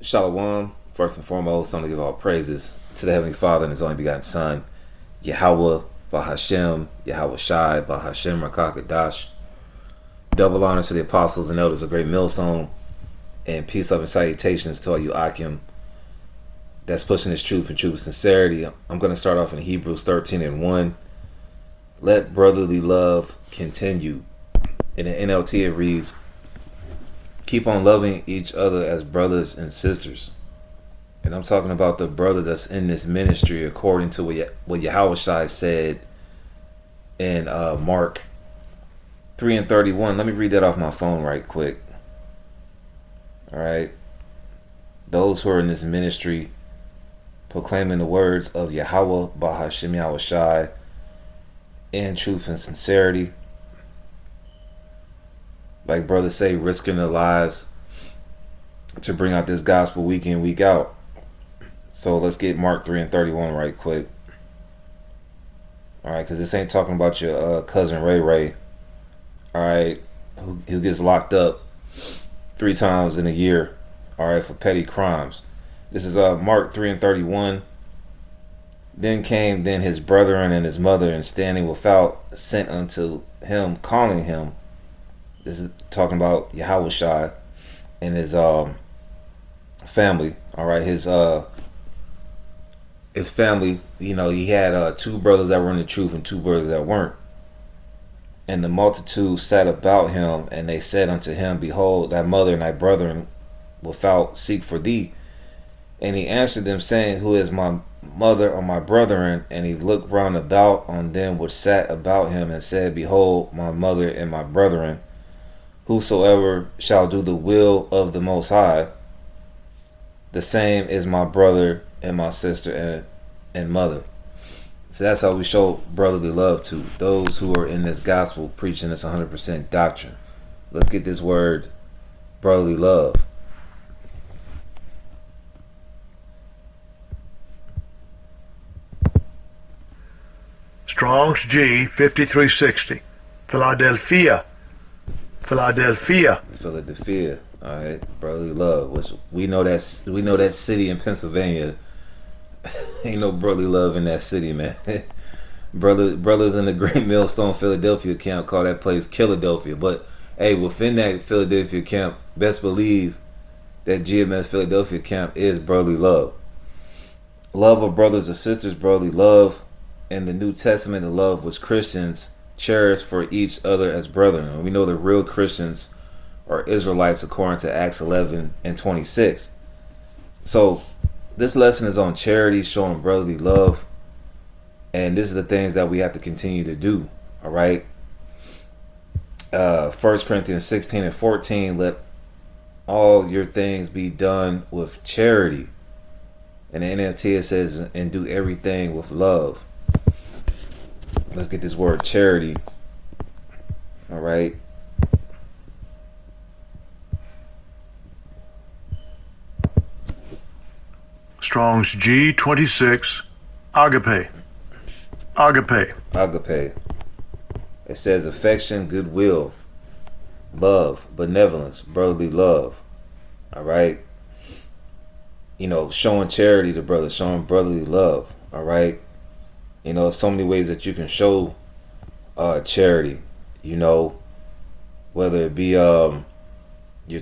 Shalom. First and foremost, I'm going to give all praises to the Heavenly Father and His only begotten Son, Yahweh, Bahashem, Yahweh Shai, Bahashem, Rakakadash. Double honors to the apostles and elders of Great Millstone, and peace, love, and salutations to all you Akim that's pushing this truth and truth with sincerity. I'm going to start off in Hebrews 13 and 1. Let brotherly love continue. In the NLT it reads, keep on loving each other as brothers and sisters. And I'm talking about the brothers that's in this ministry according to what Yahweh Shai said in Mark 3 and 31. Let me read that off my phone right quick. Alright. Those who are in this ministry proclaiming the words of Yahweh Bahashem Yahweh Shai in truth and sincerity. Like brothers say, risking their lives to bring out this gospel week in, week out. So let's get Mark 3 and 31 right quick. Alright, because this ain't talking about your cousin Ray Ray. Alright, who gets locked up 3 times in a year. Alright, for petty crimes. This is Mark 3 and 31. Then came his brethren and his mother, and standing without, sent unto him, calling him. This is talking about Yahweh Shai and his family. All right, his family. You know, he had 2 brothers that were in the truth and 2 brothers that weren't. And the multitude sat about him, and they said unto him, behold, thy mother and thy brethren without seek for thee. And he answered them, saying, who is my mother or my brethren? And he looked round about on them which sat about him, and said, behold, my mother and my brethren. Whosoever shall do the will of the Most High, the same is my brother and my sister and mother. So that's how we show brotherly love to those who are in this gospel preaching this 100% doctrine. Let's get this word brotherly love. Strong's G 5360. Philadelphia. All right, brotherly love. Which we know that city in Pennsylvania. Ain't no brotherly love in that city, man. Brothers in the Great Millstone Philadelphia camp call that place Philadelphia. But hey, within that Philadelphia camp, best believe that GMS Philadelphia camp is brotherly love. Love of brothers and sisters, brotherly love. In the New Testament, the love was Christians cherish for each other as brethren. And we know the real Christians are Israelites according to Acts 11 and 26. So this lesson is on charity, showing brotherly love. And this is the things that we have to continue to do. All right. 1 Corinthians 16 and 14, let all your things be done with charity. And the NLT it says, and do everything with love. Let's get this word charity. All right. Strong's G 26. Agape. It says affection, goodwill, love, benevolence, brotherly love. All right. You know, showing charity to brothers, showing brotherly love. All right. You know, so many ways that you can show charity, you know, whether it be your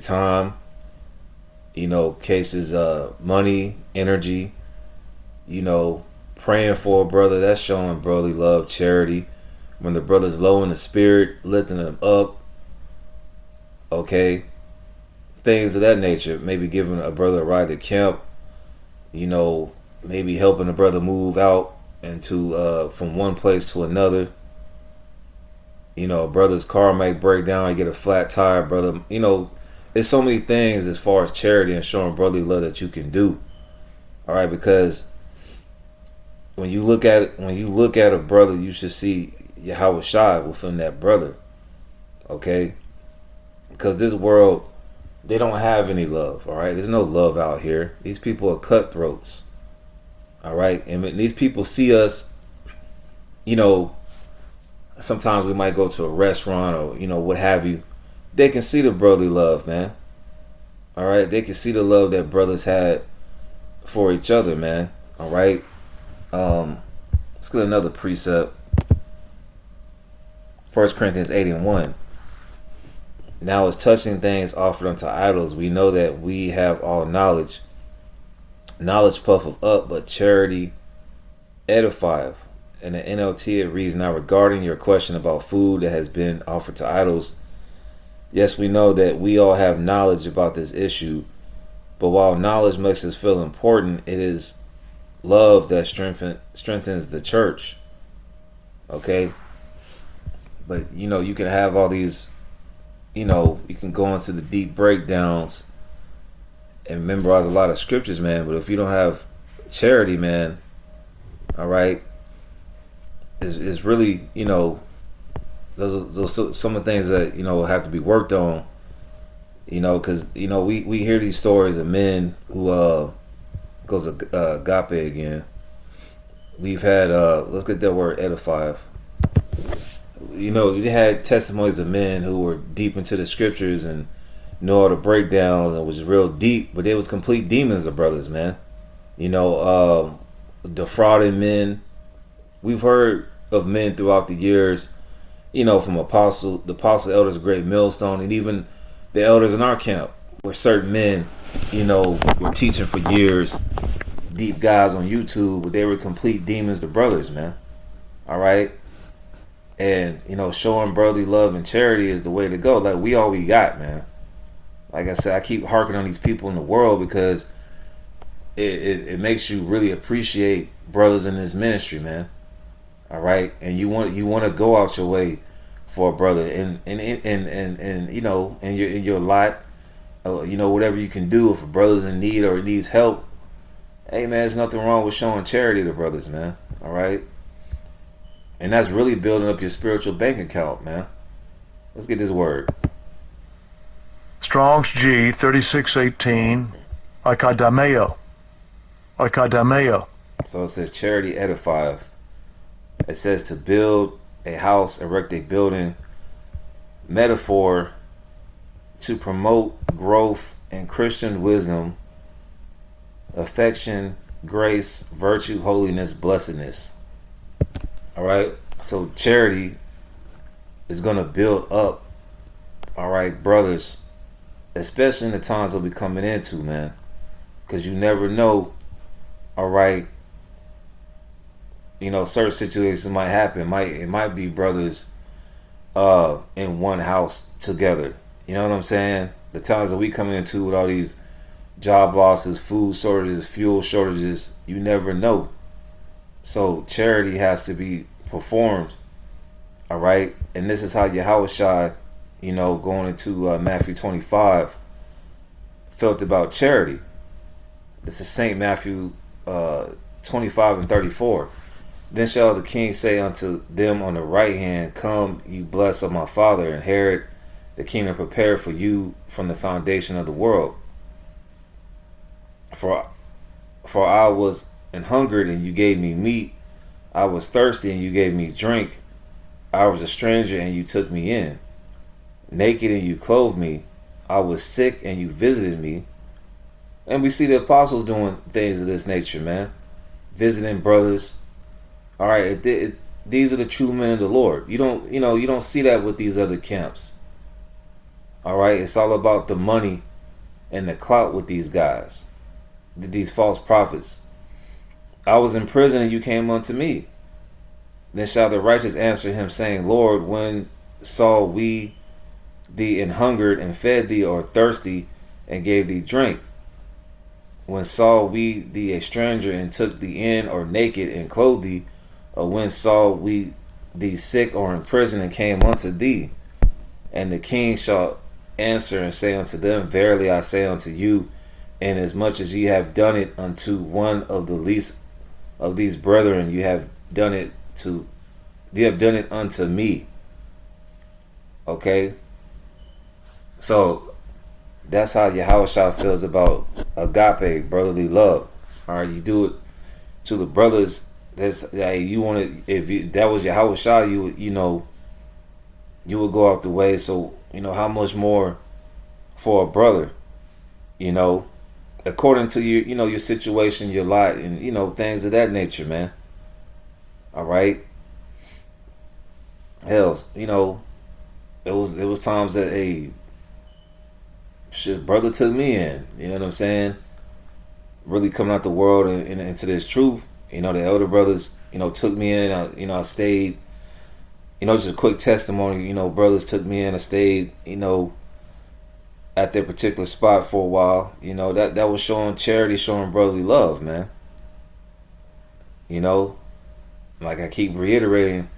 time, you know, cases money, energy, you know, praying for a brother, that's showing brotherly love, charity. When the brother's low in the spirit, lifting them up, okay, things of that nature. Maybe giving a brother a ride to camp, you know, maybe helping a brother move out into from one place to another. You know, a brother's car might break down, you get a flat tire, brother. You know, there's so many things as far as charity and showing brotherly love that you can do. All right, because when you look at a brother, you should see Yahweh Shai within that brother. Okay, because this world, they don't have any love. All right, there's no love out here. These people are cutthroats. All right. And when these people see us, you know, sometimes we might go to a restaurant or, you know, what have you. They can see the brotherly love, man. All right, they can see the love that brothers had for each other, man. All right. Let's get another precept. 1 Corinthians 8:1. Now, as touching things offered unto idols, we know that we have all knowledge. Knowledge puffeth up, but charity edifieth. In the NLT, it reads, now regarding your question about food that has been offered to idols, yes, we know that we all have knowledge about this issue, but while knowledge makes us feel important, it is love that strengthens the church. Okay? But, you can have all these, you can go into the deep breakdowns and memorize a lot of scriptures, man, but if you don't have charity, man, all right, it's really, those are some of the things that, have to be worked on, because, we hear these stories of men who, goes to agape again. We've had, let's get that word, edify. We had testimonies of men who were deep into the scriptures and knew all the breakdowns and was real deep, but they was complete demons of brothers, man. Defrauding men. We've heard of men throughout the years, from the apostle elders of Great Millstone, and even the elders in our camp, where certain men, were teaching for years, deep guys on YouTube, but they were complete demons to brothers, man. All right. And, showing brotherly love and charity is the way to go. Like, we all we got, man. Like I said, I keep harking on these people in the world because it makes you really appreciate brothers in this ministry, man. All right, and you want to go out your way for a brother, and in your lot, whatever you can do if a brother's in need or needs help. Hey, man, there's nothing wrong with showing charity to brothers, man. All right, and that's really building up your spiritual bank account, man. Let's get this word. Strong's G 3618, oikaidomeo. Oikaidomeo. So it says charity edifieth. It says to build a house, erect a building. Metaphor, to promote growth in Christian wisdom, affection, grace, virtue, holiness, blessedness. All right. So charity is going to build up, all right, brothers, especially in the times that we're coming into, man, because you never know, all right, certain situations might happen. It might be brothers in one house together. You know what I'm saying? The times that we coming into with all these job losses, food shortages, fuel shortages, you never know. So charity has to be performed, all right? And this is how Yahushua, going into Matthew 25, felt about charity. This is St. Matthew 25:34. Then shall the king say unto them on the right hand, come, you blessed of my Father, inherit the kingdom prepared for you from the foundation of the world. For I was an hungered, and you gave me meat. I was thirsty, and you gave me drink. I was a stranger, and you took me in. Naked, and you clothed me. I was sick, and you visited me. And we see the apostles doing things of this nature, man. Visiting brothers. All right, these are the true men of the Lord. You don't see that with these other camps. All right, it's all about the money and the clout with these guys, these false prophets. I was in prison, and you came unto me. Then shall the righteous answer him, saying, Lord, when saw we thee an hungered and fed thee, or thirsty and gave thee drink? When saw we thee a stranger and took thee in, or naked and clothed thee? Or when saw we thee sick or in prison and came unto thee? And the king shall answer and say unto them, verily I say unto you, inasmuch as ye have done it unto one of the least of these brethren, you have done it unto me. Okay, so that's how Yahushua feels about agape, brotherly love. All right, you do it to the brothers. You want to, if that was Yahushua, you would go out the way. So how much more for a brother? You know, according to your, your situation, your lot, and things of that nature, man. All right. Hells, it was times that shit, brother took me in. You know what I'm saying? Really coming out the world and into this truth. The elder brothers, took me in. I stayed. Just a quick testimony. Brothers took me in. I stayed. At their particular spot for a while. That was showing charity, showing brotherly love, man. Like I keep reiterating,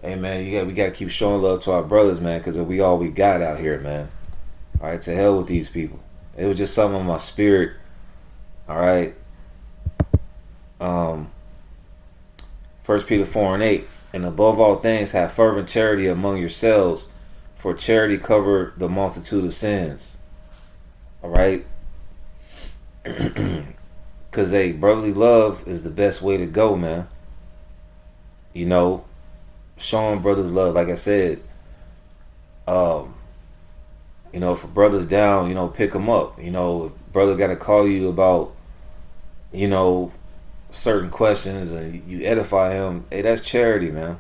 hey man, we gotta keep showing love to our brothers, man, because we all we got out here, man. All right, to hell with these people. It was just something on my spirit. All right. 1 Peter 4:8, and above all things, have fervent charity among yourselves, for charity cover the multitude of sins. All right. Because brotherly love is the best way to go, man. Showing brothers love, like I said. If a brother's down, pick them up. If brother got to call you about, certain questions and you edify him, hey, that's charity, man.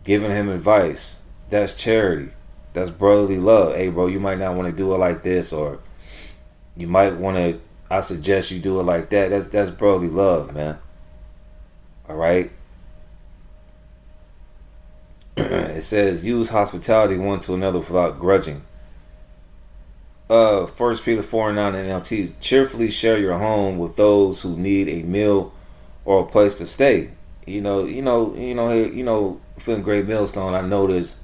Giving him advice, that's charity. That's brotherly love. Hey, bro, you might not want to do it like this, or you might want to, I suggest you do it like that. That's brotherly love, man. All right. It says, use hospitality one to another without grudging. 1 Peter 4:9 NLT, cheerfully share your home with those who need a meal or a place to stay. Feeling Great Millstone, I noticed,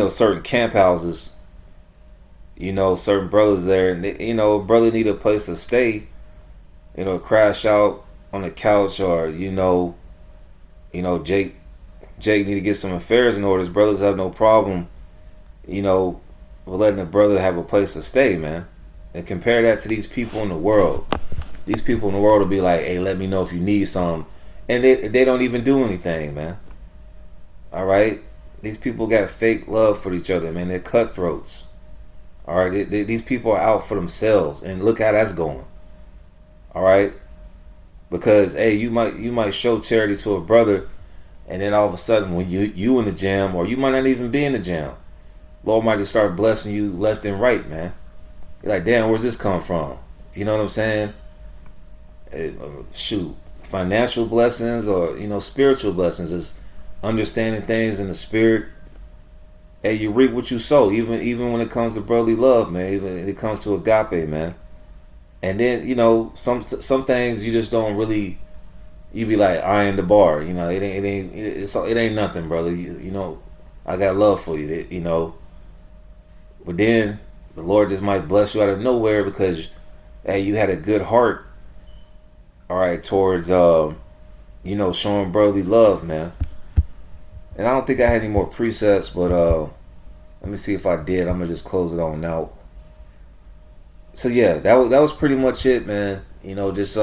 certain camp houses, certain brothers there, and they, brother need a place to stay, crash out on the couch, or Jake need to get some affairs in order. His brothers have no problem, with letting the brother have a place to stay, man. And compare that to these people in the world. These people in the world will be like, hey, let me know if you need something. And they don't even do anything, man. All right? These people got fake love for each other, man. They're cutthroats. All right? These people are out for themselves. And look how that's going. All right? Because, hey, you might show charity to a brother, and then all of a sudden when you in the jam, or you might not even be in the jam, Lord might just start blessing you left and right, man. You're like, damn, where's this come from? You know what I'm saying? Shoot, financial blessings or spiritual blessings is understanding things in the spirit. Hey, you reap what you sow, even when it comes to brotherly love, man. Even when it comes to agape, man. And then some things you just don't really. You be like, I am the bar. It ain't nothing, brother. I got love for you. But then the Lord just might bless you out of nowhere because, hey, you had a good heart. All right, towards showing brotherly love, man. And I don't think I had any more presets, but let me see if I did. I'm gonna just close it on out. So yeah, that was pretty much it, man. Just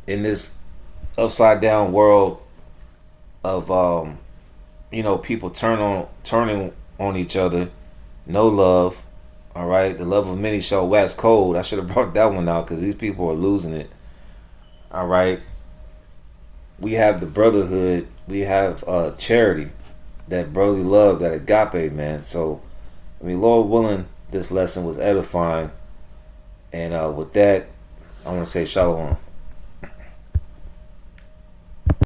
in this upside down world of people turning on each other, no love. All right, the love of many shall wax cold. I should have brought that one out because these people are losing it. All right, we have the brotherhood, we have charity, that brotherly love, that agape, man. So Lord willing, this lesson was edifying, and with that, I want to say shalom.